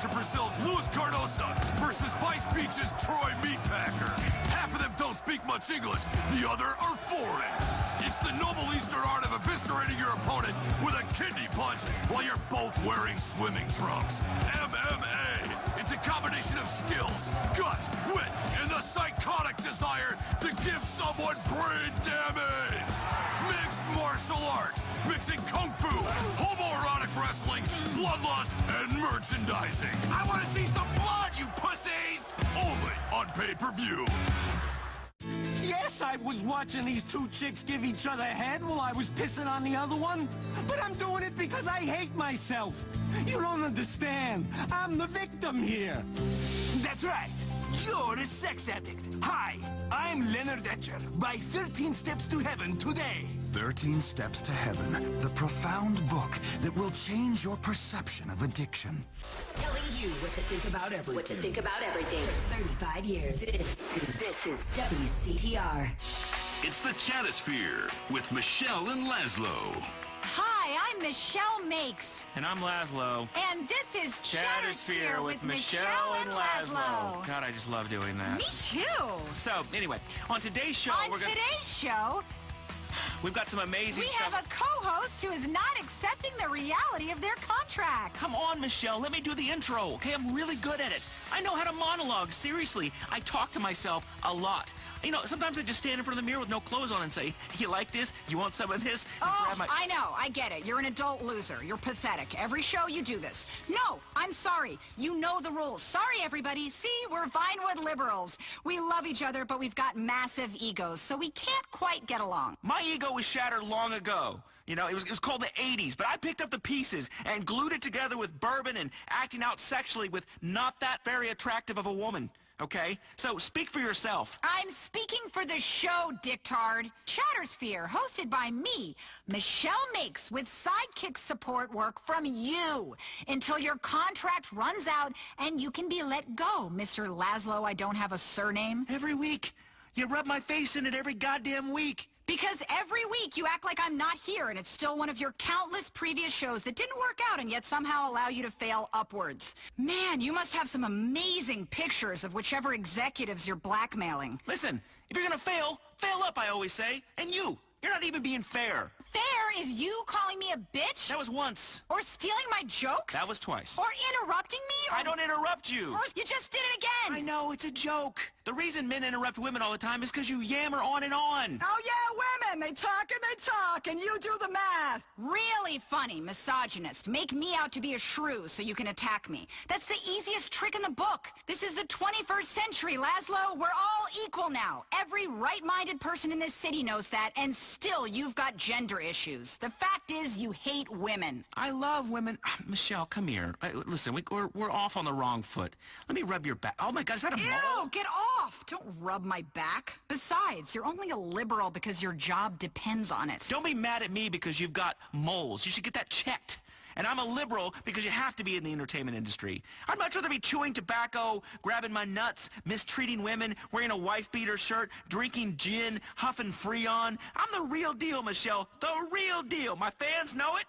to Brazil's Luis Cardosa versus Vice Beach's Troy Meatpacker. Half of them don't speak much English, the other are foreign. It's the noble Eastern art of eviscerating your opponent with a kidney punch while you're both wearing swimming trunks. MMA. It's a combination of skills, guts, wit, and the psychotic desire to give someone brain damage. Mixed martial arts, mixing kung fu, homoerotic wrestling, bloodlust, and merchandising. I want to see some blood, you pussies! Only on pay-per-view. Yes, I was watching these two chicks give each other head while I was pissing on the other one. But I'm doing it because I hate myself. You don't understand. I'm the victim here. That's right. You're a sex addict. Hi, I'm Leonard Etcher. By 13 Steps to Heaven today. 13 Steps to Heaven, the profound book that will change your perception of addiction. Telling you what to think about everything. What to think about everything. For 35 years. This is WCTR. It's the Chatosphere with Michelle and Laszlo. Hi, I'm Michelle Makes. And I'm Laszlo. And this is Chatosphere with Michelle and Laszlo. God, I just love doing that. Me too. So, anyway, on today's show, we've got some amazing stuff. We have a co-host who is not accepting the reality of their contract. Come on, Michelle, let me do the intro, okay? I'm really good at it. I know how to monologue. Seriously, I talk to myself a lot. You know, sometimes I just stand in front of the mirror with no clothes on and say, you like this? You want some of this? Oh, I know. I get it. You're an adult loser. You're pathetic. Every show you do this. No, I'm sorry. You know the rules. Sorry, everybody. See, we're Vinewood liberals. We love each other, but we've got massive egos, so we can't quite get along. My ego was shattered long ago. You know, it was called the 80s, but I picked up the pieces and glued it together with bourbon and acting out sexually with not that very attractive of a woman. Okay? So speak for yourself. I'm speaking for the show, dictard. Chatosphere, hosted by me, Michelle Makes, with sidekick support work from you until your contract runs out and you can be let go, Mr. Laszlo. I don't have a surname. Every week. You rub my face in it every goddamn week. Because every week you act like I'm not here and it's still one of your countless previous shows that didn't work out and yet somehow allow you to fail upwards. Man, you must have some amazing pictures of whichever executives you're blackmailing. Listen, if you're gonna fail, fail up, I always say. And you're not even being fair. Fair is you calling me a bitch? That was once. Or stealing my jokes? That was twice. Or interrupting me? I don't interrupt you. Or you just did it again. I know, it's a joke. The reason men interrupt women all the time is because you yammer on and on. Oh, yeah, women. They talk, and you do the math. Really funny, misogynist. Make me out to be a shrew so you can attack me. That's the easiest trick in the book. This is the 21st century, Laszlo. We're all equal now. Every right-minded person in this city knows that, and still you've got gender issues. The fact is you hate women. I love women. Michelle, come here. Listen, we're off on the wrong foot. Let me rub your back. Oh, my God, is that a mole? Ew, get off. Don't rub my back. Besides, you're only a liberal because your job depends on it. Don't be mad at me because you've got moles. You should get that checked. And I'm a liberal because you have to be in the entertainment industry. I'd much rather be chewing tobacco, grabbing my nuts, mistreating women, wearing a wife-beater shirt, drinking gin, huffing Freon. I'm the real deal, Michelle. The real deal. My fans know it.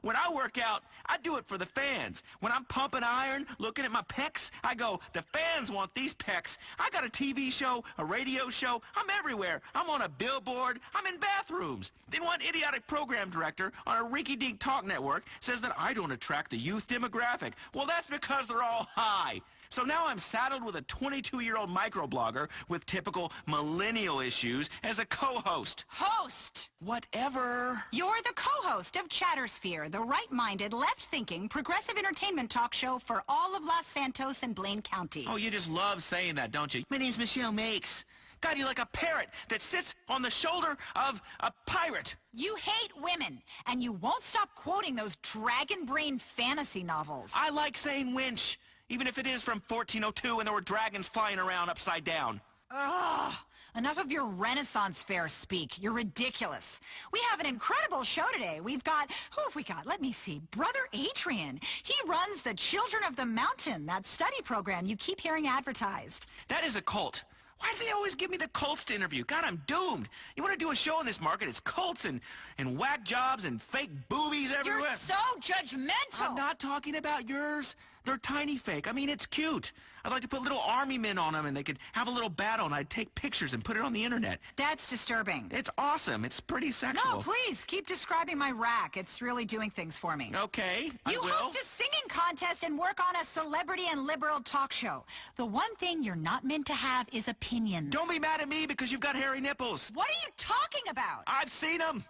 When I work out, I do it for the fans. When I'm pumping iron, looking at my pecs, I go, the fans want these pecs. I got a TV show, a radio show. I'm everywhere. I'm on a billboard. I'm in bathrooms. Then one idiotic program director on a rinky-dink talk network says that I don't attract the youth demographic. Well, that's because they're all high. So now I'm saddled with a 22-year-old microblogger with typical millennial issues as a co-host. Host! Whatever. You're the co-host of Chatosphere, the right-minded, left-thinking, progressive entertainment talk show for all of Los Santos and Blaine County. Oh, you just love saying that, don't you? My name's Michelle Makes. God, you're like a parrot that sits on the shoulder of a pirate. You hate women, and you won't stop quoting those dragon brain fantasy novels. I like saying winch, even if it is from 1402 and there were dragons flying around upside down. Ugh. Enough of your Renaissance fair speak. You're ridiculous. We have an incredible show today. We've got, who have we got? Let me see. Brother Adrian. He runs the Children of the Mountain, that study program you keep hearing advertised. That is a cult. Why do they always give me the cults to interview? God, I'm doomed. You want to do a show in this market, it's cults and whack jobs and fake boobies everywhere. You're so judgmental. I'm not talking about yours. They're tiny fake. I mean, it's cute. I'd like to put little army men on them and they could have a little battle and I'd take pictures and put it on the internet. That's disturbing. It's awesome. It's pretty sexual. No, please, keep describing my rack. It's really doing things for me. Okay, I You will. host a singing contest and work on a celebrity and liberal talk show. The one thing you're not meant to have is opinions. Don't be mad at me because you've got hairy nipples. What are you talking about? I've seen them.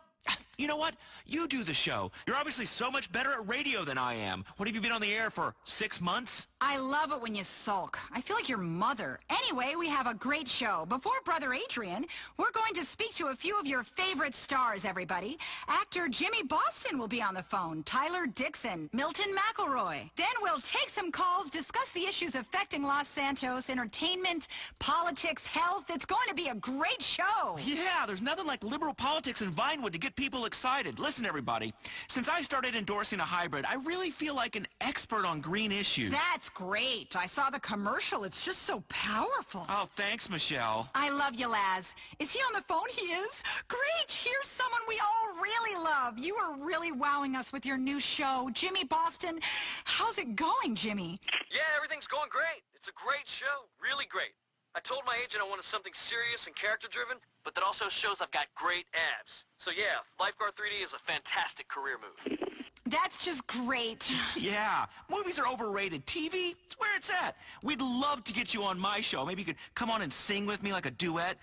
You know what? You do the show. You're obviously so much better at radio than I am. What, have you been on the air for 6 months? I love it when you sulk. I feel like your mother. Anyway, we have a great show. Before Brother Adrian, we're going to speak to a few of your favorite stars, everybody. Actor Jimmy Boston will be on the phone. Tyler Dixon, Milton McElroy. Then we'll take some calls, discuss the issues affecting Los Santos, entertainment, politics, health. It's going to be a great show. Yeah, there's nothing like liberal politics in Vinewood to get people excited. Listen, everybody, since I started endorsing a hybrid, I really feel like an expert on green issues. That's great. I saw the commercial. It's just so powerful. Oh, thanks, Michelle. I love you, Laz. Is he on the phone? He is? Great. Here's someone we all really love. You are really wowing us with your new show. Jimmy Boston, how's it going, Jimmy? Yeah, everything's going great. It's a great show. Really great. I told my agent I wanted something serious and character-driven, but that also shows I've got great abs. So yeah, Lifeguard 3D is a fantastic career move. That's just great. Yeah, movies are overrated. TV, it's where it's at. We'd love to get you on my show. Maybe you could come on and sing with me like a duet.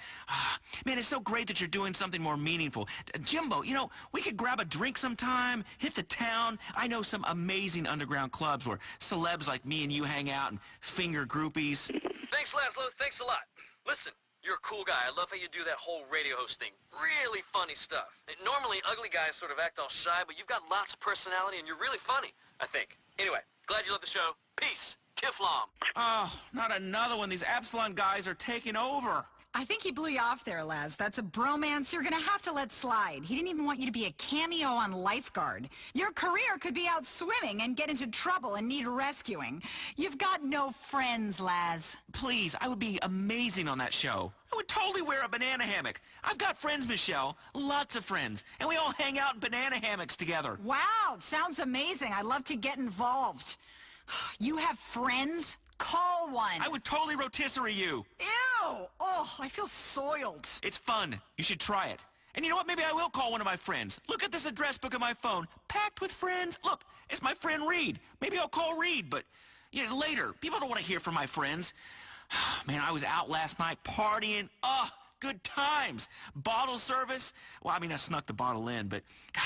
Man, it's so great that you're doing something more meaningful. Jimbo, you know, we could grab a drink sometime, hit the town. I know some amazing underground clubs where celebs like me and you hang out and finger groupies. Thanks, Laszlo. Thanks a lot. Listen, you're a cool guy. I love how you do that whole radio host thing. Really funny stuff. Normally, ugly guys sort of act all shy, but you've got lots of personality and you're really funny, I think. Anyway, glad you love the show. Peace. Kiflam. Oh, not another one. These Absalon guys are taking over. I think he blew you off there, Laz. That's a bromance you're gonna have to let slide. He didn't even want you to be a cameo on Lifeguard. Your career could be out swimming and get into trouble and need rescuing. You've got no friends, Laz. Please, I would be amazing on that show. I would totally wear a banana hammock. I've got friends, Michelle. Lots of friends. And we all hang out in banana hammocks together. Wow, sounds amazing. I'd love to get involved. You have friends? Call one. I would totally rotisserie you. Ew! Oh, I feel soiled. It's fun. You should try it. And you know what? Maybe I will call one of my friends. Look at this address book on my phone. Packed with friends. Look, it's my friend Reed. Maybe I'll call Reed, but later. People don't want to hear from my friends. Man, I was out last night partying. Oh, good times. Bottle service. Well, I mean, I snuck the bottle in, but God.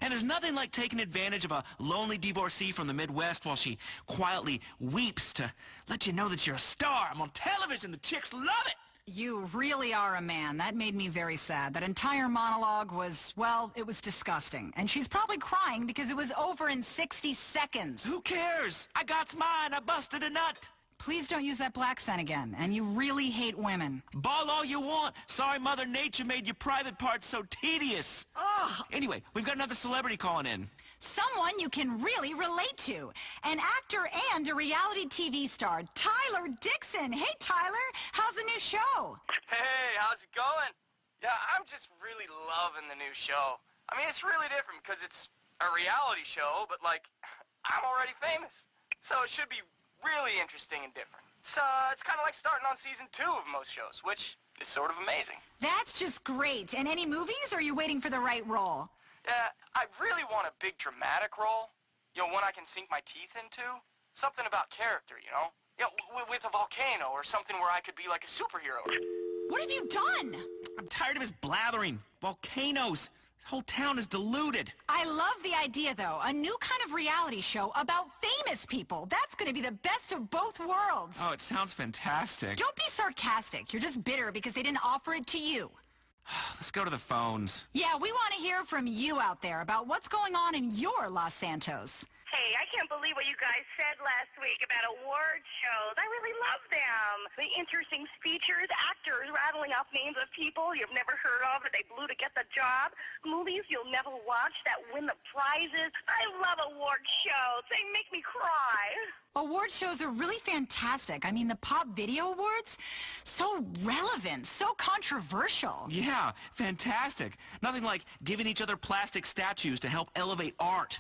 And there's nothing like taking advantage of a lonely divorcee from the Midwest while she quietly weeps to let you know that you're a star. I'm on television. The chicks love it. You really are a man. That made me very sad. That entire monologue was, well, it was disgusting. And she's probably crying because it was over in 60 seconds. Who cares? I got mine. I busted a nut. Please don't use that black scent again. And you really hate women. Ball all you want. Sorry Mother Nature made your private parts so tedious. Ugh! Anyway, we've got another celebrity calling in. Someone you can really relate to. An actor and a reality TV star, Tyler Dixon. Hey, Tyler, how's the new show? Hey, how's it going? Yeah, I'm just really loving the new show. I mean, it's really different because it's a reality show, but, like, I'm already famous. So it should be really interesting and different. It's kind of like starting on season 2 of most shows, which is sort of amazing. That's just great. And any movies, or are you waiting for the right role? Yeah, I really want a big dramatic role. One I can sink my teeth into. Something about character, you know? With a volcano or something where I could be like a superhero. What have you done? I'm tired of his blathering. Volcanoes. This whole town is deluded. I love the idea, though. A new kind of reality show about famous people. That's going to be the best of both worlds. Oh, it sounds fantastic. Don't be sarcastic. You're just bitter because they didn't offer it to you. Let's go to the phones. Yeah, we want to hear from you out there about what's going on in your Los Santos. Hey, I can't believe what you guys said last week about award shows. I really love them. The interesting speeches, actors rattling off names of people you've never heard of that they blew to get the job, movies you'll never watch that win the prizes. I love award shows. They make me cry. Award shows are really fantastic. I mean, the Pop Video Awards, so relevant, so controversial. Yeah, fantastic. Nothing like giving each other plastic statues to help elevate art.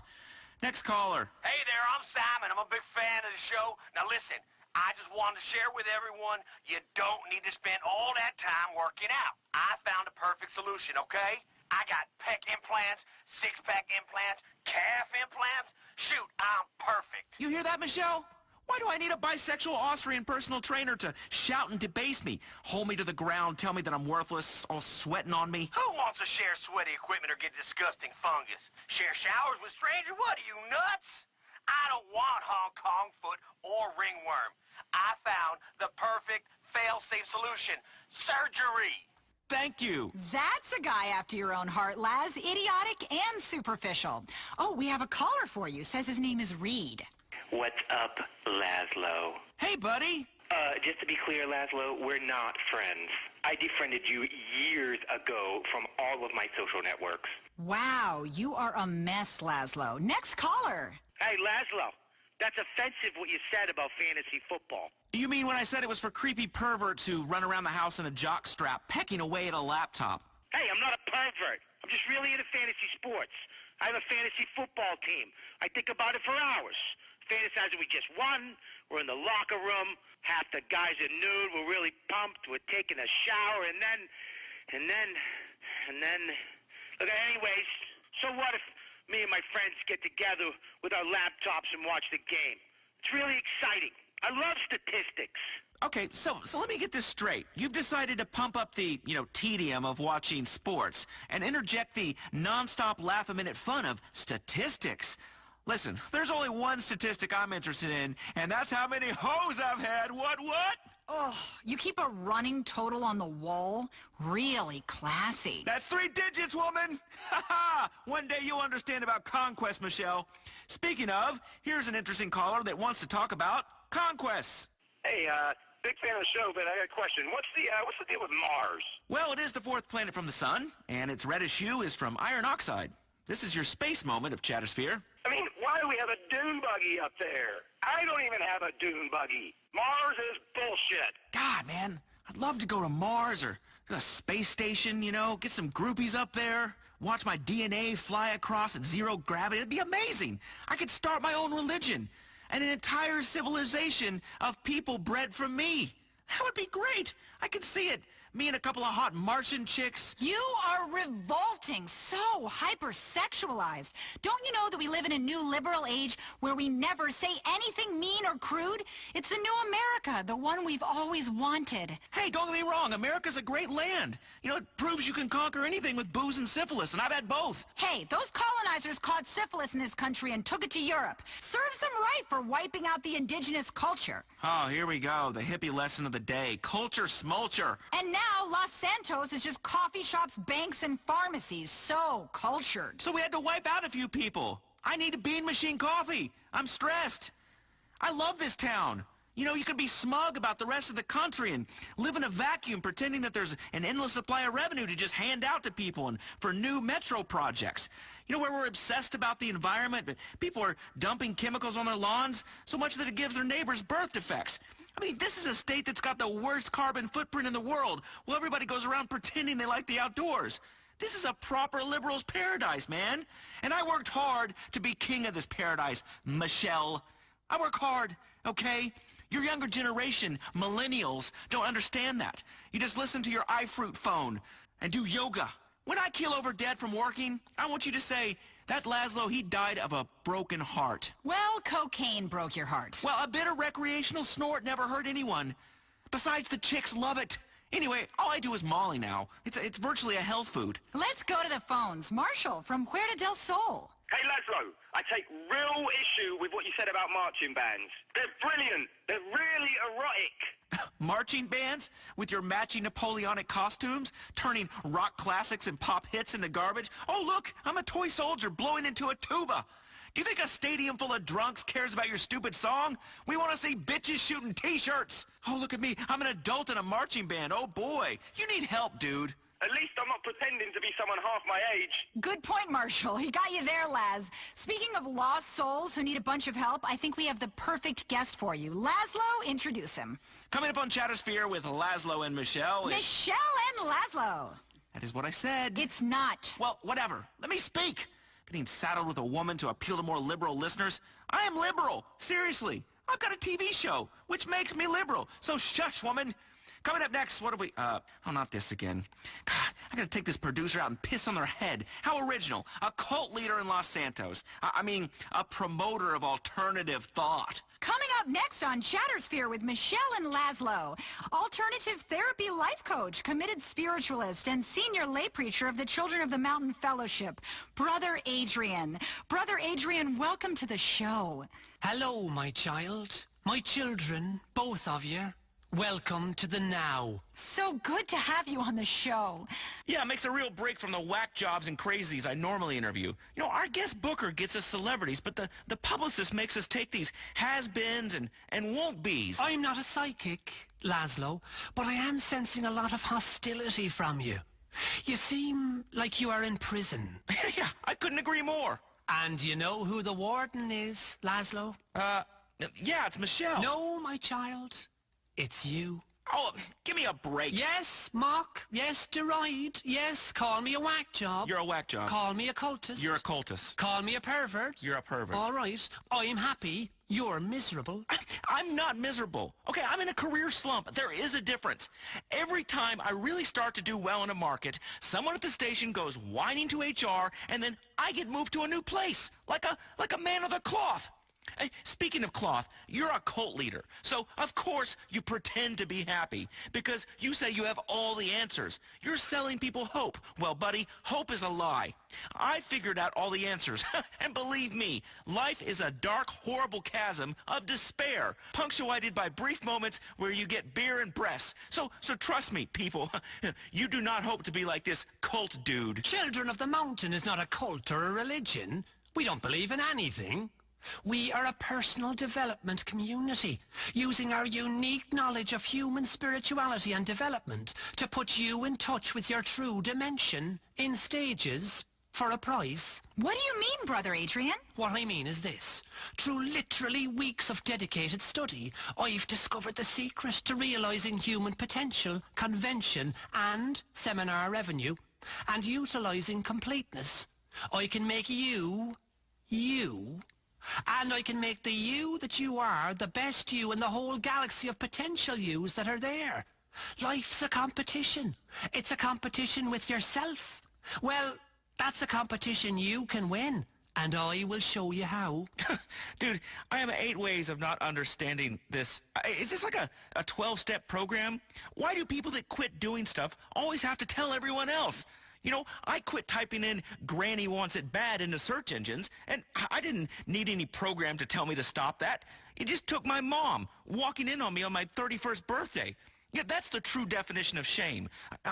Next caller. Hey there, I'm Simon. I'm a big fan of the show. Now listen, I just wanted to share with everyone, you don't need to spend all that time working out. I found a perfect solution, okay? I got pec implants, six-pack implants, calf implants. Shoot, I'm perfect. You hear that, Michelle? Why do I need a bisexual Austrian personal trainer to shout and debase me, hold me to the ground, tell me that I'm worthless, all sweating on me? Who wants to share sweaty equipment or get disgusting fungus? Share showers with strangers? What, are you nuts? I don't want Hong Kong foot or ringworm. I found the perfect fail-safe solution. Surgery. Thank you. That's a guy after your own heart, Laz. Idiotic and superficial. Oh, we have a caller for you. Says his name is Reed. What's up, Laszlo? Hey, buddy. Just to be clear, Laszlo, we're not friends. I defriended you years ago from all of my social networks. Wow, you are a mess, Laszlo. Next caller. Hey, Laszlo, that's offensive what you said about fantasy football. You mean when I said it was for creepy perverts who run around the house in a jock strap, pecking away at a laptop? Hey, I'm not a pervert. I'm just really into fantasy sports. I have a fantasy football team. I think about it for hours. Fantasizing we just won. We're in the locker room. Half the guys are nude. We're really pumped. We're taking a shower. And then... Look, anyways, so what if me and my friends get together with our laptops and watch the game? It's really exciting. I love statistics. Okay, so let me get this straight. You've decided to pump up the, tedium of watching sports and interject the nonstop laugh-a-minute fun of statistics. Listen, there's only one statistic I'm interested in, and that's how many hoes I've had. What? Oh, you keep a running total on the wall? Really classy. That's 3 digits, woman! Ha-ha! One day you'll understand about conquest, Michelle. Speaking of, here's an interesting caller that wants to talk about conquests. Hey, big fan of the show, but I got a question. What's the deal with Mars? Well, it is the 4th planet from the sun, and its reddish hue is from iron oxide. This is your space moment of Chatosphere. I mean, why do we have a dune buggy up there? I don't even have a dune buggy. Mars is bullshit. God, man, I'd love to go to Mars or a space station, get some groupies up there, watch my DNA fly across at 0 gravity. It'd be amazing. I could start my own religion and an entire civilization of people bred from me. That would be great. I could see it. Me and a couple of hot Martian chicks. You are revolting, so hypersexualized. Don't you know that we live in a new liberal age where we never say anything mean or crude? It's the new America, the one we've always wanted. Hey, don't get me wrong. America's a great land. It proves you can conquer anything with booze and syphilis, and I've had both. Hey, those colonizers caught syphilis in this country and took it to Europe. Serves them right for wiping out the indigenous culture. Oh, here we go. The hippie lesson of the day. Culture smulcher. And now Los Santos is just coffee shops, banks, and pharmacies. So cultured. So we had to wipe out a few people. I need a bean machine coffee. I'm stressed. I love this town. You could be smug about the rest of the country and live in a vacuum pretending that there's an endless supply of revenue to just hand out to people and for new metro projects. Where we're obsessed about the environment, but people are dumping chemicals on their lawns so much that it gives their neighbors birth defects. I mean, this is a state that's got the worst carbon footprint in the world, while everybody goes around pretending they like the outdoors. This is a proper liberal's paradise, man. And I worked hard to be king of this paradise, Michelle. I work hard, okay? Your younger generation, millennials, don't understand that. You just listen to your iFruit phone and do yoga. When I keel over dead from working, I want you to say, that Laszlo, he died of a broken heart. Well, cocaine broke your heart. Well, a bit of recreational snort never hurt anyone. Besides, the chicks love it. Anyway, all I do is Molly now. It's virtually a health food. Let's go to the phones. Marshall from Puerto del Sol. Hey, Laszlo, I take real issue with what you said about marching bands. They're brilliant. They're really erotic. Marching bands with your matching Napoleonic costumes, turning rock classics and pop hits into garbage? Oh, look, I'm a toy soldier blowing into a tuba. Do you think a stadium full of drunks cares about your stupid song? We want to see bitches shooting T-shirts. Oh, look at me. I'm an adult in a marching band. Oh, boy. You need help, dude. At least I'm not pretending to be someone half my age. Good point, Marshall. He got you there, Laz. Speaking of lost souls who need a bunch of help, I think we have the perfect guest for you. Laszlo, introduce him. Coming up on Chatosphere with Laszlo and Michelle. Michelle and Laszlo. That is what I said. It's not. Well, whatever. Let me speak. Getting saddled with a woman to appeal to more liberal listeners. I am liberal. Seriously. I've got a TV show, which makes me liberal. So shush, woman. Coming up next, what have we... oh, not this again. God, I gotta take this producer out and piss on their head. How original. A cult leader in Los Santos. I mean, a promoter of alternative thought. Coming up next on Chattersphere with Michelle and Laszlo, alternative therapy life coach, committed spiritualist, and senior lay preacher of the Children of the Mountain Fellowship, Brother Adrian. Brother Adrian, welcome to the show. Hello, my child. My children, both of you. Welcome to the now. So good to have you on the show. Yeah, it makes a real break from the whack jobs and crazies I normally interview. You know, our guest booker gets us celebrities, but the publicist makes us take these has-beens and won't-be's. I'm not a psychic, Laszlo, but I am sensing a lot of hostility from you. You seem like you are in prison. Yeah, I couldn't agree more. And you know who the warden is, Laszlo? Yeah, it's Michelle. No, my child. It's you. Oh, give me a break. Yes, mock. Yes, deride. Yes, call me a whack job. You're a whack job. Call me a cultist. You're a cultist. Call me a pervert. You're a pervert. All right. I'm happy. You're miserable. I'm not miserable. Okay, I'm in a career slump. There is a difference. Every time I really start to do well in a market, someone at the station goes whining to HR, and then I get moved to a new place, like a man of the cloth. Hey, speaking of cloth, you're a cult leader, so of course you pretend to be happy, because you say you have all the answers. You're selling people hope. Well, buddy, hope is a lie. I figured out all the answers, and believe me, life is a dark, horrible chasm of despair, punctuated by brief moments where you get beer and breasts. So trust me, people, you do not hope to be like this cult dude. Children of the Mountain is not a cult or a religion. We don't believe in anything. We are a personal development community, using our unique knowledge of human spirituality and development to put you in touch with your true dimension in stages for a price. What do you mean, Brother Adrian? What I mean is this. Through literally weeks of dedicated study, I've discovered the secret to realizing human potential, convention, and seminar revenue, and utilizing completeness. I can make you, and I can make the you that you are the best you in the whole galaxy of potential yous that are there. Life's a competition. It's a competition with yourself. Well, that's a competition you can win, and I will show you how. Dude, I have 8 ways of not understanding this. Is this like a 12-step program? Why do people that quit doing stuff always have to tell everyone else? You know, I quit typing in "Granny wants it bad" into search engines, and I didn't need any program to tell me to stop that. It just took my mom walking in on me on my 31st birthday. Yeah, that's the true definition of shame.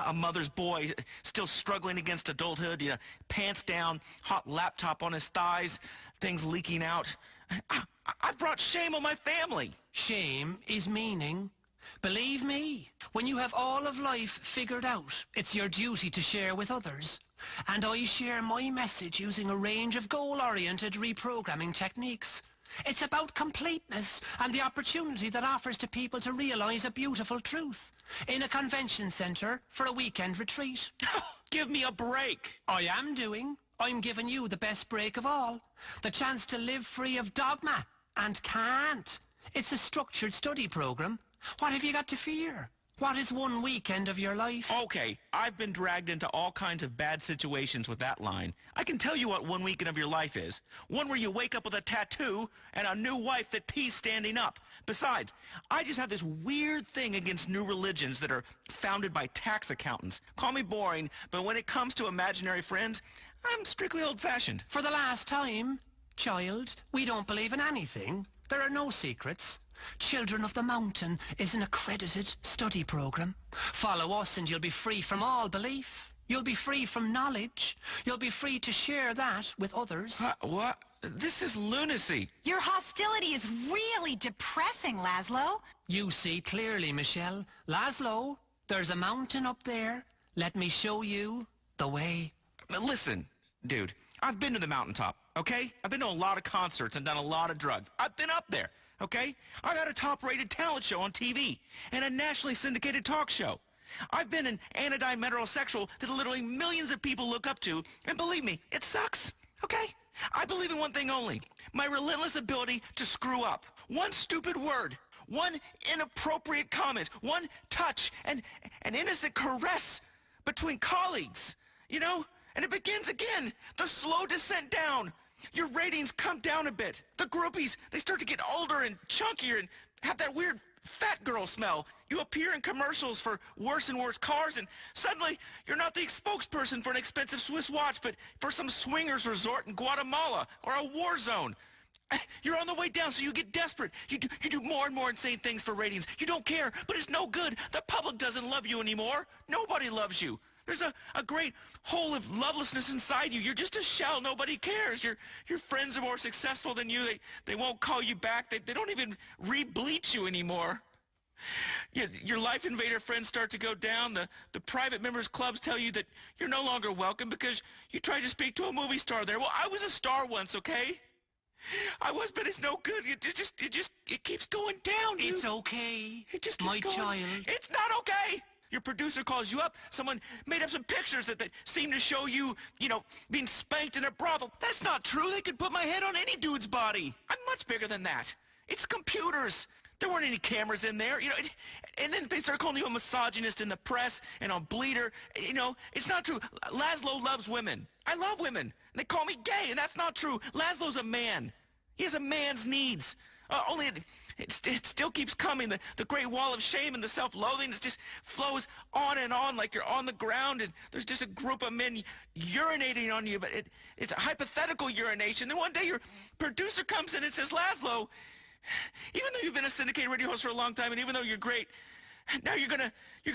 A mother's boy still struggling against adulthood, you know, pants down, hot laptop on his thighs, things leaking out. I've brought shame on my family. Shame is meaning. Believe me, when you have all of life figured out, it's your duty to share with others. And I share my message using a range of goal-oriented reprogramming techniques. It's about completeness and the opportunity that offers to people to realize a beautiful truth in a convention center for a weekend retreat. Give me a break. I am doing. I'm giving you the best break of all. The chance to live free of dogma and can't. It's a structured study program. What have you got to fear? What is one weekend of your life? Okay, I've been dragged into all kinds of bad situations with that line. I can tell you what one weekend of your life is. One where you wake up with a tattoo and a new wife that pees standing up. Besides, I just have this weird thing against new religions that are founded by tax accountants. Call me boring, but when it comes to imaginary friends, I'm strictly old-fashioned. For the last time, child, we don't believe in anything. There are no secrets. Children of the Mountain is an accredited study program. Follow us and you'll be free from all belief. You'll be free from knowledge. You'll be free to share that with others. What? This is lunacy. Your hostility is really depressing, Laszlo. You see clearly, Michelle. Laszlo, there's a mountain up there. Let me show you the way. Listen, dude, I've been to the mountaintop, okay? I've been to a lot of concerts and done a lot of drugs. I've been up there. Okay? I got a top-rated talent show on TV and a nationally syndicated talk show. I've been an anodyne metrosexual that literally millions of people look up to, and believe me, it sucks. okay? I believe in one thing only. My relentless ability to screw up. One stupid word, one inappropriate comment, one touch, and an innocent caress between colleagues, you know? And it begins again, the slow descent down. Your ratings come down a bit. The groupies, they start to get older and chunkier and have that weird fat girl smell. You appear in commercials for worse and worse cars, and suddenly you're not the spokesperson for an expensive Swiss watch, but for some swingers resort in Guatemala or a war zone. You're on the way down, so you get desperate. You do more and more insane things for ratings. You don't care, but it's no good. The public doesn't love you anymore. Nobody loves you. There's a great hole of lovelessness inside you. You're just a shell. Nobody cares. Your friends are more successful than you. They won't call you back. They don't even re-bleach you anymore. Your Life Invader friends start to go down. The private members clubs tell you that you're no longer welcome because you tried to speak to a movie star there. Well, I was a star once, okay? I was, but it's no good. It keeps going down. It's okay. It just keeps my going. child. It's not okay. Your producer calls you up. Someone made up some pictures that seem to show you, being spanked in a brothel. That's not true. They could put my head on any dude's body. I'm much bigger than that. It's computers. There weren't any cameras in there, and then they start calling you a misogynist in the press and on Bleeder. It's not true. Laszlo loves women. I love women. And they call me gay, and that's not true. Laszlo's a man. He has a man's needs. Only it still keeps coming. The great wall of shame and the self-loathing just flows on and on like you're on the ground, and there's just a group of men urinating on you, but it's a hypothetical urination. Then one day your producer comes in and says, Laszlo, even though you've been a syndicated radio host for a long time, and even though you're great, now you're gonna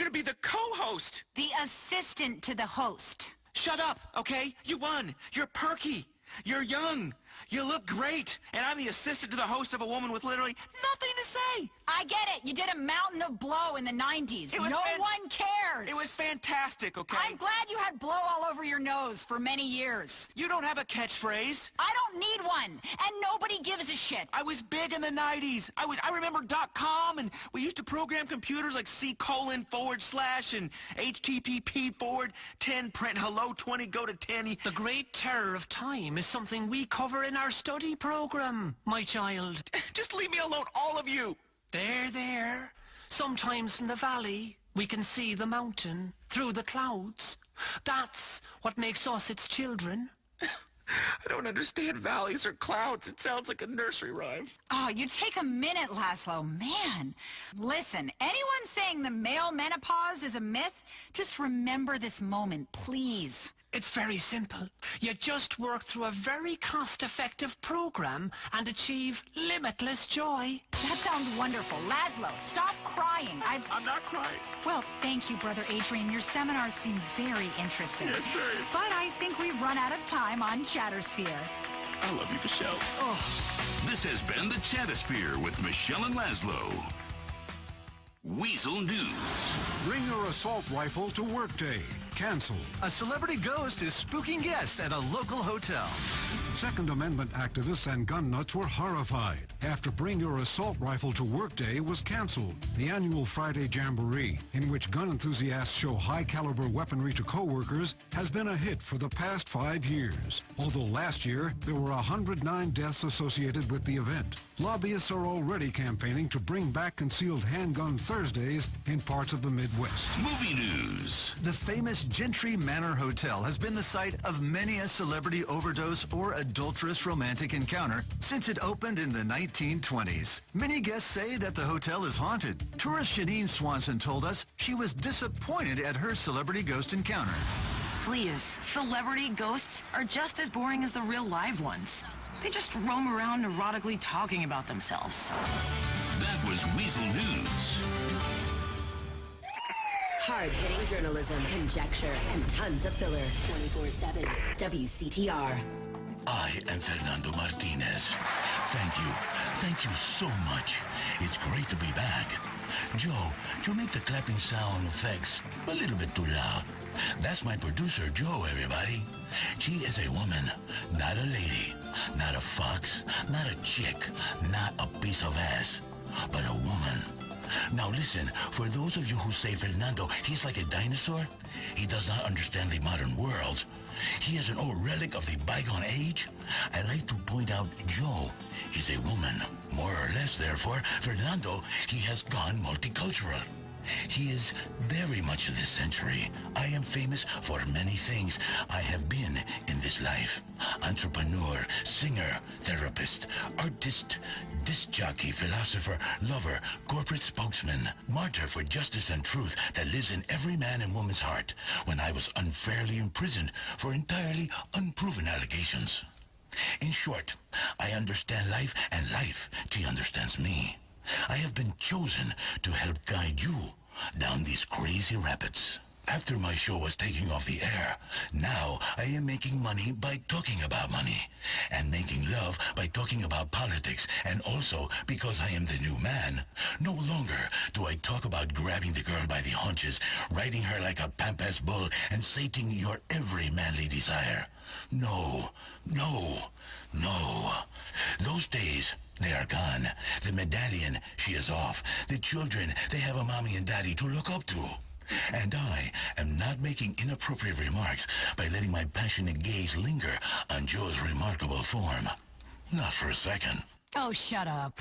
be the co-host. The assistant to the host. Shut up, okay? You won. You're perky. You're young. You look great. And I'm the assistant to the host of a woman with literally nothing to say. I get it. You did a mountain of blow in the 90s. No one cares. It was fantastic, okay? I'm glad you had blow all over your nose for many years. You don't have a catchphrase. I don't need one. And nobody gives a shit. I was big in the 90s. I remember .com, and we used to program computers like C:// and HTTP:/10 print hello 20 go to 10. The great terror of time is something we cover in our study program, my child. Just leave me alone, all of you. There. Sometimes from the valley, we can see the mountain through the clouds. That's what makes us its children. I don't understand valleys or clouds. It sounds like a nursery rhyme. Oh, you take a minute, Laszlo. Man. Listen, anyone saying the male menopause is a myth, just remember this moment, please. It's very simple. You just work through a very cost-effective program and achieve limitless joy. That sounds wonderful. Laszlo, stop crying. I'm not crying. Well, thank you, Brother Adrian. Your seminars seem very interesting. Yes, very. But I think we've run out of time on Chattersphere. I love you, Michelle. Oh. This has been the Chattersphere with Michelle and Laszlo. Weasel News. Bring your assault rifle to workday. Cancelled. A celebrity ghost is spooking guests at a local hotel. Second Amendment activists and gun nuts were horrified after Bring Your Assault Rifle to Workday was canceled. The annual Friday Jamboree, in which gun enthusiasts show high-caliber weaponry to coworkers, has been a hit for the past 5 years. Although last year, there were 109 deaths associated with the event. Lobbyists are already campaigning to bring back concealed handgun Thursdays in parts of the Midwest. Movie news. The famous Gentry Manor Hotel has been the site of many a celebrity overdose or adulterous romantic encounter since it opened in the 1920s. Many guests say that the hotel is haunted. Tourist Janine Swanson told us she was disappointed at her celebrity ghost encounter. Please, celebrity ghosts are just as boring as the real live ones. They just roam around erotically talking about themselves. That was Weasel News. Hard-hitting journalism, conjecture, and tons of filler. 24/7. WCTR. I am Fernando Martinez. Thank you so much. It's great to be back. Joe, you make the clapping sound effects a little bit too loud. That's my producer, Joe, everybody. She is a woman, not a lady, not a fox, not a chick, not a piece of ass, but a woman. Now listen, for those of you who say Fernando, he's like a dinosaur, he does not understand the modern world. He is an old relic of the bygone age. I like to point out Joe is a woman. More or less, therefore, Fernando, he has gone multicultural. He is very much of this century. I am famous for many things I have been in this life. Entrepreneur, singer, therapist, artist, disc jockey, philosopher, lover, corporate spokesman, martyr for justice and truth that lives in every man and woman's heart when I was unfairly imprisoned for entirely unproven allegations. In short, I understand life and life, she understands me. I have been chosen to help guide you down these crazy rapids. After my show was taking off the air, now I am making money by talking about money, and making love by talking about politics, and also because I am the new man. No longer do I talk about grabbing the girl by the haunches, riding her like a pampas bull, and sating your every manly desire. No, no, no. Those days, they are gone. The medallion, she is off. The children, they have a mommy and daddy to look up to. And I am not making inappropriate remarks by letting my passionate gaze linger on Joe's remarkable form. Not for a second. Oh, shut up.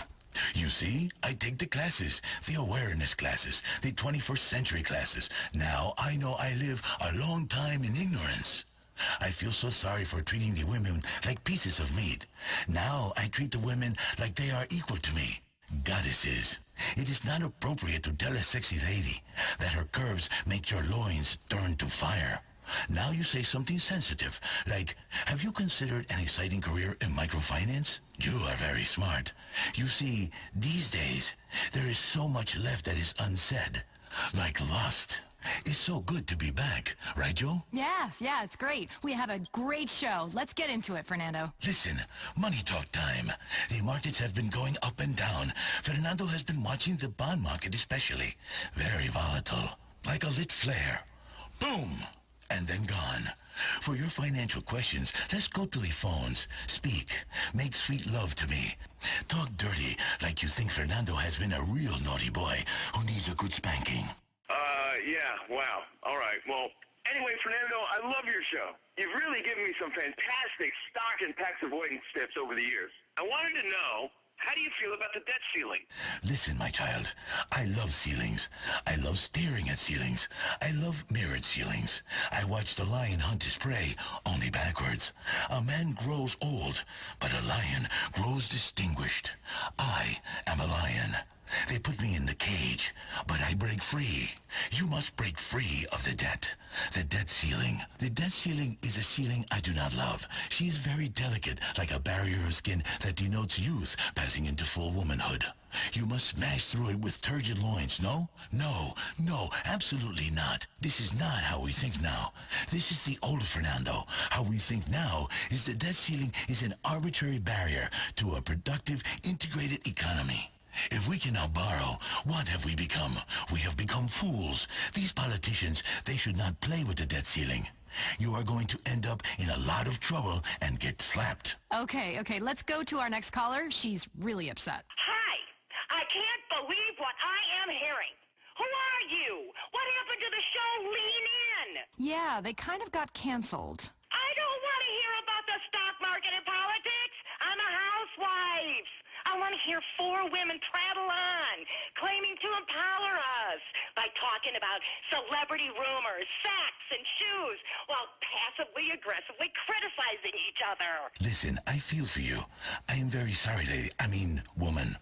You see, I take the classes, the awareness classes, the 21st century classes. Now I know I live a long time in ignorance. I feel so sorry for treating the women like pieces of meat. Now I treat the women like they are equal to me. Goddesses. It is not appropriate to tell a sexy lady that her curves make your loins turn to fire. Now you say something sensitive, like, have you considered an exciting career in microfinance? You are very smart. You see, these days, there is so much left that is unsaid, like lust. It's so good to be back, right, Joe? Yes, yeah, it's great. We have a great show. Let's get into it, Fernando. Listen, money talk time. The markets have been going up and down. Fernando has been watching the bond market especially. Very volatile, like a lit flare. Boom! And then gone. For your financial questions, let's go to the phones. Speak. Make sweet love to me. Talk dirty like you think Fernando has been a real naughty boy who needs a good spanking. Yeah, wow. All right, well, anyway, Fernando, I love your show. You've really given me some fantastic stock and tax avoidance tips over the years. I wanted to know, how do you feel about the debt ceiling? Listen, my child, I love ceilings. I love staring at ceilings. I love mirrored ceilings. I watch the lion hunt his prey, only backwards. A man grows old, but a lion grows distinguished. I am a lion. They put me in the cage, but I break free. You must break free of the debt ceiling. The debt ceiling is a ceiling I do not love. She is very delicate, like a barrier of skin that denotes youth passing into full womanhood. You must smash through it with turgid loins, no? No, no, absolutely not. This is not how we think now. This is the old Fernando. How we think now is the debt ceiling is an arbitrary barrier to a productive, integrated economy. If we cannot borrow, what have we become? We have become fools. These politicians, they should not play with the debt ceiling. You are going to end up in a lot of trouble and get slapped. Okay, let's go to our next caller. She's really upset. Hi! I can't believe what I am hearing. Who are you? What happened to the show Lean In? Yeah, they kind of got canceled. I don't want to hear about the stock market and politics. I'm a housewife. I want to hear four women prattle on, claiming to empower us by talking about celebrity rumors, facts, and shoes, while passively, aggressively criticizing each other. Listen, I feel for you. I am very sorry, lady. I mean, woman.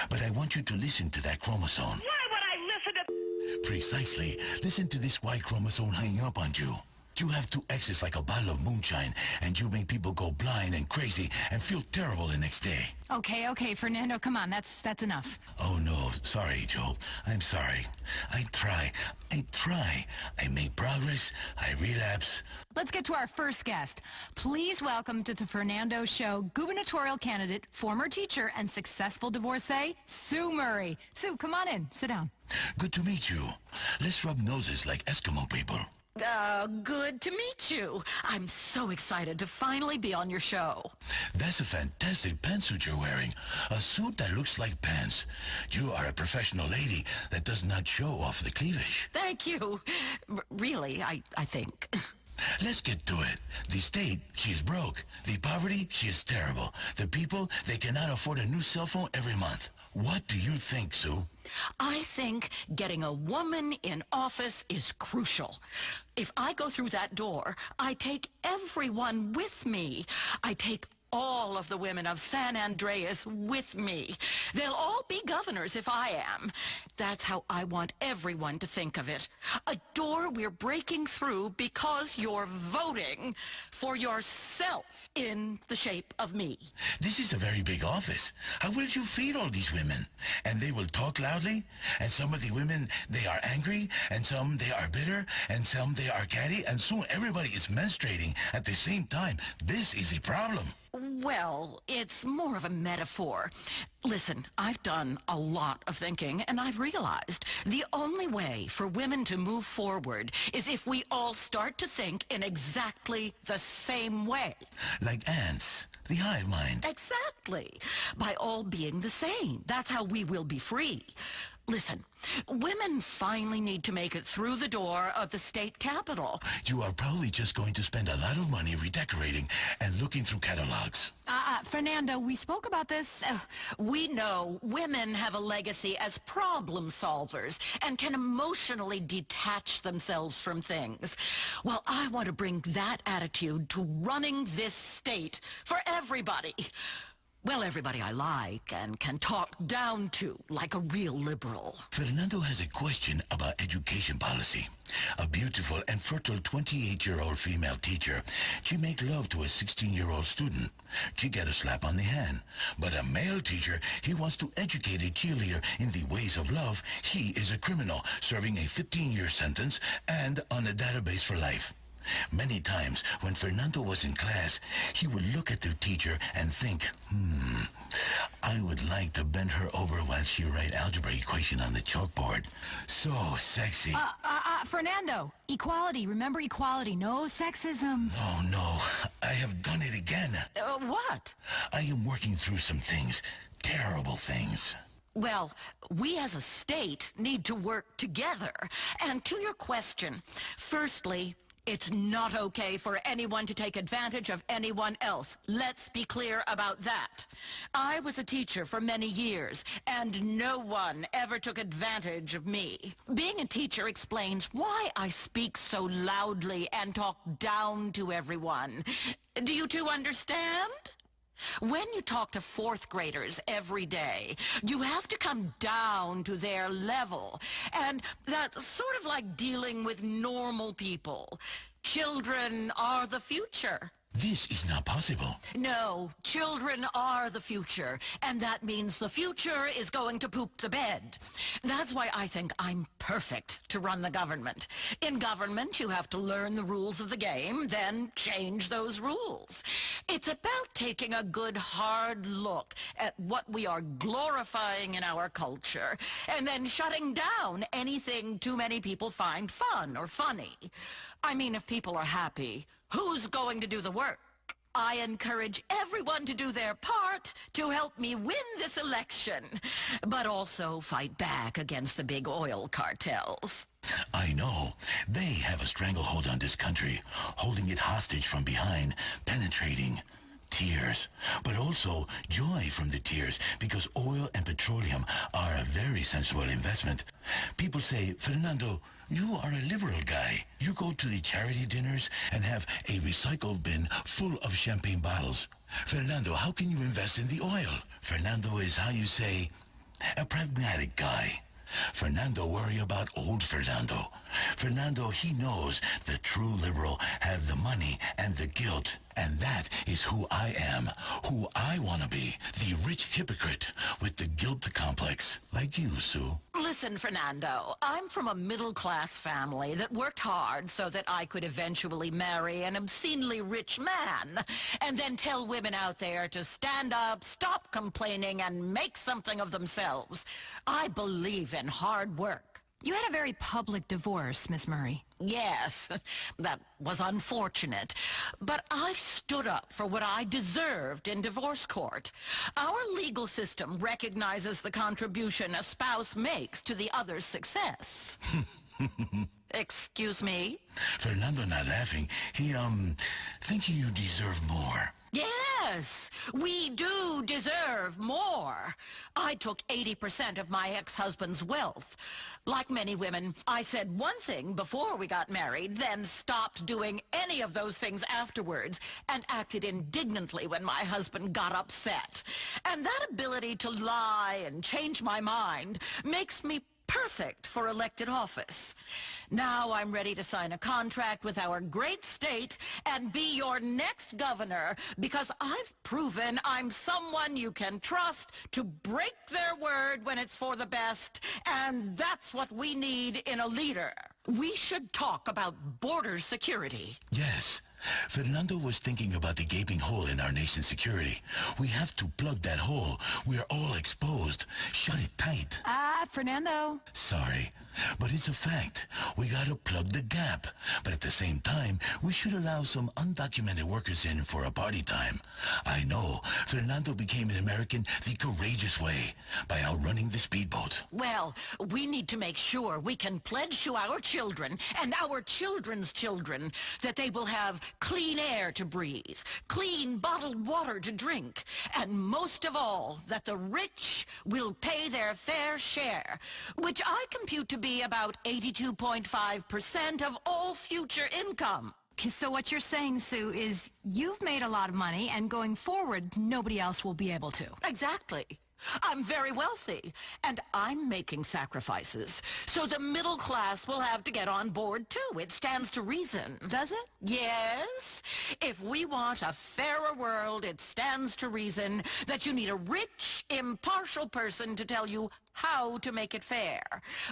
But I want you to listen to that chromosome. Why would I listen to... Precisely. Listen to this Y chromosome hanging up on you. You have two X's like a bottle of moonshine, and you make people go blind and crazy and feel terrible the next day. Okay, Fernando, come on, that's enough. Oh, no, sorry, Joe. I'm sorry. I try. I make progress. I relapse. Let's get to our first guest. Please welcome to the Fernando Show gubernatorial candidate, former teacher, and successful divorcee, Sue Murray. Sue, come on in. Sit down. Good to meet you. Let's rub noses like Eskimo people. Good to meet you. I'm so excited to finally be on your show. That's a fantastic pantsuit you're wearing. A suit that looks like pants. You are a professional lady that does not show off the cleavage. Thank you. Really, I think. Let's get to it. The state, she is broke. The poverty, she is terrible. The people, they cannot afford a new cell phone every month. What do you think, Sue? I think getting a woman in office is crucial. If I go through that door, I take everyone with me. I take all of the women of San Andreas with me. They'll all be governors if I am. That's how I want everyone to think of it. A door we're breaking through because you're voting for yourself in the shape of me. This is a very big office. How will you feed all these women? And they will talk loudly? And some of the women, they are angry, and some they are bitter, and some they are catty, and soon everybody is menstruating at the same time. This is a problem. Well, it's more of a metaphor. Listen, I've done a lot of thinking, and I've realized the only way for women to move forward is if we all start to think in exactly the same way. Like ants, the hive mind. Exactly. By all being the same. That's how we will be free. Listen, women finally need to make it through the door of the state capitol. You are probably just going to spend a lot of money redecorating and looking through catalogs. Fernando, we spoke about this. We know women have a legacy as problem solvers and can emotionally detach themselves from things. Well, I want to bring that attitude to running this state for everybody. Well, everybody I like and can talk down to like a real liberal. Fernando has a question about education policy. A beautiful and fertile 28-year-old female teacher. She make love to a 16-year-old student. She get a slap on the hand. But a male teacher, he wants to educate a cheerleader in the ways of love. He is a criminal, serving a 15-year sentence and on a database for life. Many times, when Fernando was in class, he would look at the teacher and think, I would like to bend her over while she write algebra equation on the chalkboard. So sexy. Fernando, equality. Remember equality. No sexism. Oh, no. I have done it again. What? I am working through some things. Terrible things. Well, we as a state need to work together. And to your question, firstly, it's not okay for anyone to take advantage of anyone else. Let's be clear about that. I was a teacher for many years, and no one ever took advantage of me. Being a teacher explains why I speak so loudly and talk down to everyone. Do you two understand? When you talk to fourth graders every day, you have to come down to their level. And that's sort of like dealing with normal people. Children are the future. This is not possible. No, children are the future, and that means the future is going to poop the bed. That's why I think I'm perfect to run the government. In government, you have to learn the rules of the game, then change those rules. It's about taking a good hard look at what we are glorifying in our culture, and then shutting down anything too many people find fun or funny. I mean, if people are happy, who's going to do the work? I encourage everyone to do their part to help me win this election, but also fight back against the big oil cartels. I know. They have a stranglehold on this country, holding it hostage from behind, penetrating. Tears, but also joy from the tears, because oil and petroleum are a very sensible investment. People say, Fernando, you are a liberal guy. You go to the charity dinners and have a recycle bin full of champagne bottles. Fernando, how can you invest in the oil? Fernando is, how you say, a pragmatic guy. Fernando worry about old Fernando. Fernando, he knows the true liberal have the money and the guilt. And that is who I am, who I want to be, the rich hypocrite with the guilt complex, like you, Sue. Listen, Fernando, I'm from a middle-class family that worked hard so that I could eventually marry an obscenely rich man, and then tell women out there to stand up, stop complaining, and make something of themselves. I believe in hard work. You had a very public divorce, Miss Murray. Yes, that was unfortunate. But I stood up for what I deserved in divorce court. Our legal system recognizes the contribution a spouse makes to the other's success. Excuse me? Fernando not laughing. He, think you deserve more. Yes, we do deserve more. I took 80% of my ex-husband's wealth. Like many women, I said one thing before we got married, then stopped doing any of those things afterwards, and acted indignantly when my husband got upset. And that ability to lie and change my mind makes me perfect for elected office. Now I'm ready to sign a contract with our great state and be your next governor because I've proven I'm someone you can trust to break their word when it's for the best, and that's what we need in a leader. We should talk about border security. Yes. Fernando was thinking about the gaping hole in our nation's security. We have to plug that hole. We're all exposed. Shut it tight. Fernando. Sorry, but it's a fact. We gotta plug the gap. But at the same time, we should allow some undocumented workers in for a party time. I know. Fernando became an American the courageous way, by outrunning the speedboat. Well, we need to make sure we can pledge to our children and our children's children that they will have clean air to breathe, clean bottled water to drink, and most of all, that the rich will pay their fair share, which I compute to be about 82.5% of all future income. So what you're saying, Sue, is you've made a lot of money, and going forward, nobody else will be able to. Exactly. I'm very wealthy, and I'm making sacrifices. So the middle class will have to get on board, too. It stands to reason. Does it? Yes. If we want a fairer world, it stands to reason that you need a rich, impartial person to tell you how to make it fair.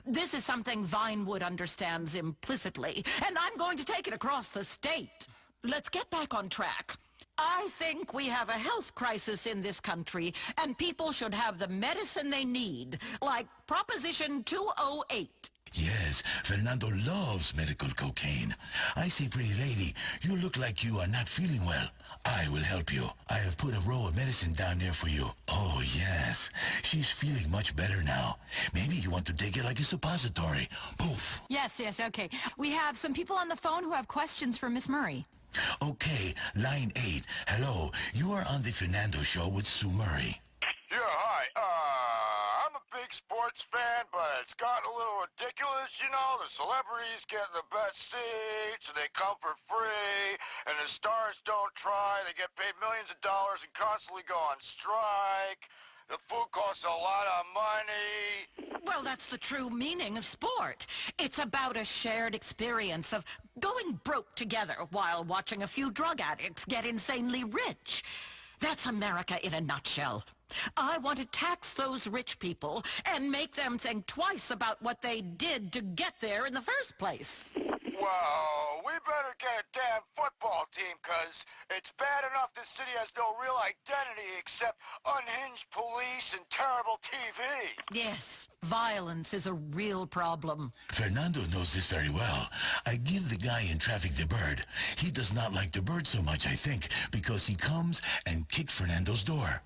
This is something Vinewood understands implicitly, and I'm going to take it across the state. Let's get back on track. I think we have a health crisis in this country, and people should have the medicine they need, like Proposition 208. Yes, Fernando loves medical cocaine. I say, pretty lady, you look like you are not feeling well. I will help you. I have put a roll of medicine down there for you. Oh, yes. She's feeling much better now. Maybe you want to take it like a suppository. Poof. Yes, okay. We have some people on the phone who have questions for Miss Murray. Okay, line 8. Hello, you are on the Fernando Show with Sue Murray. Yeah, hi. I'm a big sports fan, but it's gotten a little ridiculous, you know? The celebrities get the best seats, and they come for free, and the stars don't try. They get paid millions of dollars and constantly go on strike. The food costs a lot of money. Well, that's the true meaning of sport. It's about a shared experience of going broke together while watching a few drug addicts get insanely rich. That's America in a nutshell. I want to tax those rich people and make them think twice about what they did to get there in the first place. Well, we better get a damn football team, 'cause it's bad enough this city has no real identity except unhinged police and terrible TV. Yes, violence is a real problem. Fernando knows this very well. I give the guy in traffic the bird. He does not like the bird so much, I think, because he comes and kicks Fernando's door.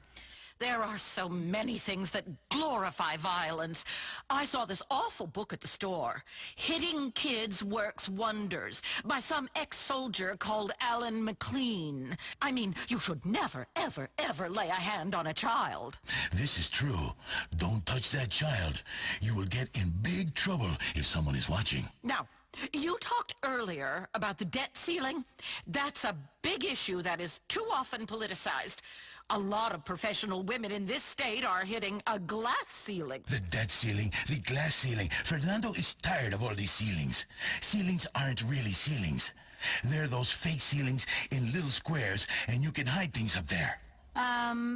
There are so many things that glorify violence. I saw this awful book at the store, Hitting Kids Works Wonders, by some ex-soldier called Alan McLean. I mean, you should never, ever, ever lay a hand on a child. This is true. Don't touch that child. You will get in big trouble if someone is watching. Now, you talked earlier about the debt ceiling. That's a big issue that is too often politicized. A lot of professional women in this state are hitting a glass ceiling. The debt ceiling, the glass ceiling. Fernando is tired of all these ceilings. Ceilings aren't really ceilings. They're those fake ceilings in little squares, and you can hide things up there.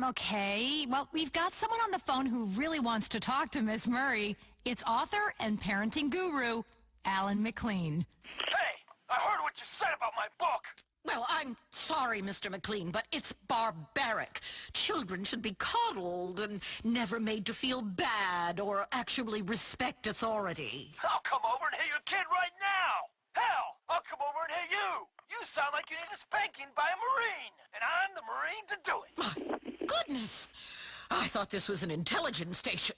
Okay. Well, we've got someone on the phone who really wants to talk to Miss Murray. It's author and parenting guru, Alan McLean. Hey, I heard what you said about my book. Well, I'm sorry, Mr. McLean, but it's barbaric. Children should be coddled and never made to feel bad or actually respect authority. I'll come over and hit your kid right now. Hell, I'll come over and hit you. You sound like you need a spanking by a Marine, and I'm the Marine to do it. My goodness. I thought this was an intelligence station.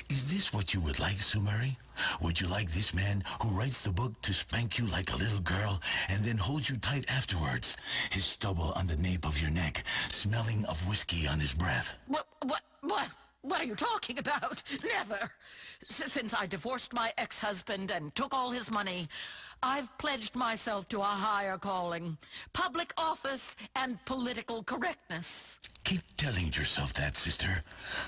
Is this what you would like, Sue Murray? Would you like this man who writes the book to spank you like a little girl and then holds you tight afterwards, his stubble on the nape of your neck, smelling of whiskey on his breath? What are you talking about? Never. Since I divorced my ex-husband and took all his money, I've pledged myself to a higher calling, public office and political correctness. Keep telling yourself that, sister.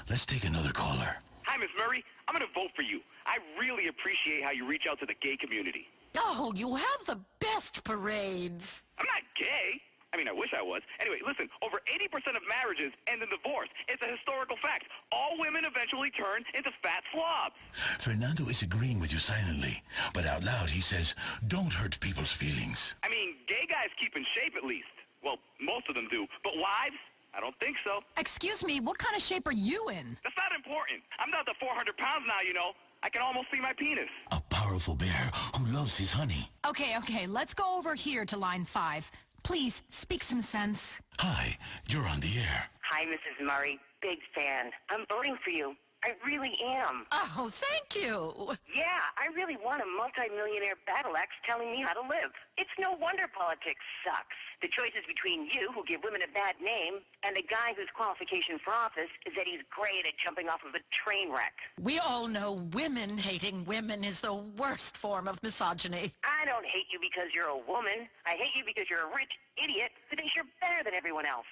Let's take another caller. Hi, Miss Murray. I'm going to vote for you. I really appreciate how you reach out to the gay community. Oh, you have the best parades. I'm not gay. I mean, I wish I was. Anyway, listen, over 80% of marriages end in divorce. It's a historical fact. All women eventually turn into fat slobs. Fernando is agreeing with you silently, but out loud he says, don't hurt people's feelings. I mean, gay guys keep in shape at least. Well, most of them do. But wives? I don't think so. Excuse me, what kind of shape are you in? That's not important. I'm down to 400 pounds now, you know. I can almost see my penis. A powerful bear who loves his honey. Okay, let's go over here to line 5. Please, speak some sense. Hi, you're on the air. Hi, Mrs. Murray. Big fan. I'm voting for you. I really am. Oh, thank you. Yeah, I really want a multi-millionaire battle axe telling me how to live. It's no wonder politics sucks. The choice is between you, who give women a bad name, and a guy whose qualification for office is that he's great at jumping off of a train wreck. We all know women hating women is the worst form of misogyny. I don't hate you because you're a woman. I hate you because you're a rich idiot who thinks you're better than everyone else.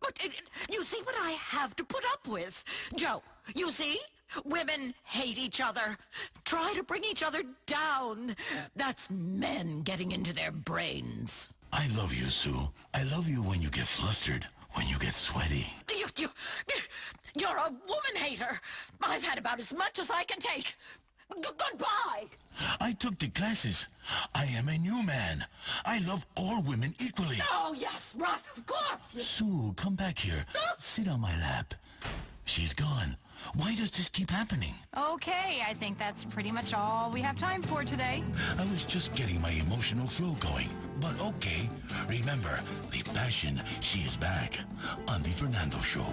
But you see what I have to put up with. Joe, you see? Women hate each other, try to bring each other down. That's men getting into their brains. I love you, Sue. I love you when you get flustered, when you get sweaty. You're a woman hater. I've had about as much as I can take. Goodbye. I took the classes. I am a new man. I love all women equally. Oh, yes, right, of course. Sue, come back here. Sit on my lap. She's gone. Why does this keep happening? Okay, I think that's pretty much all we have time for today. I was just getting my emotional flow going. But okay. Remember, the passion, she is back on The Fernando Show.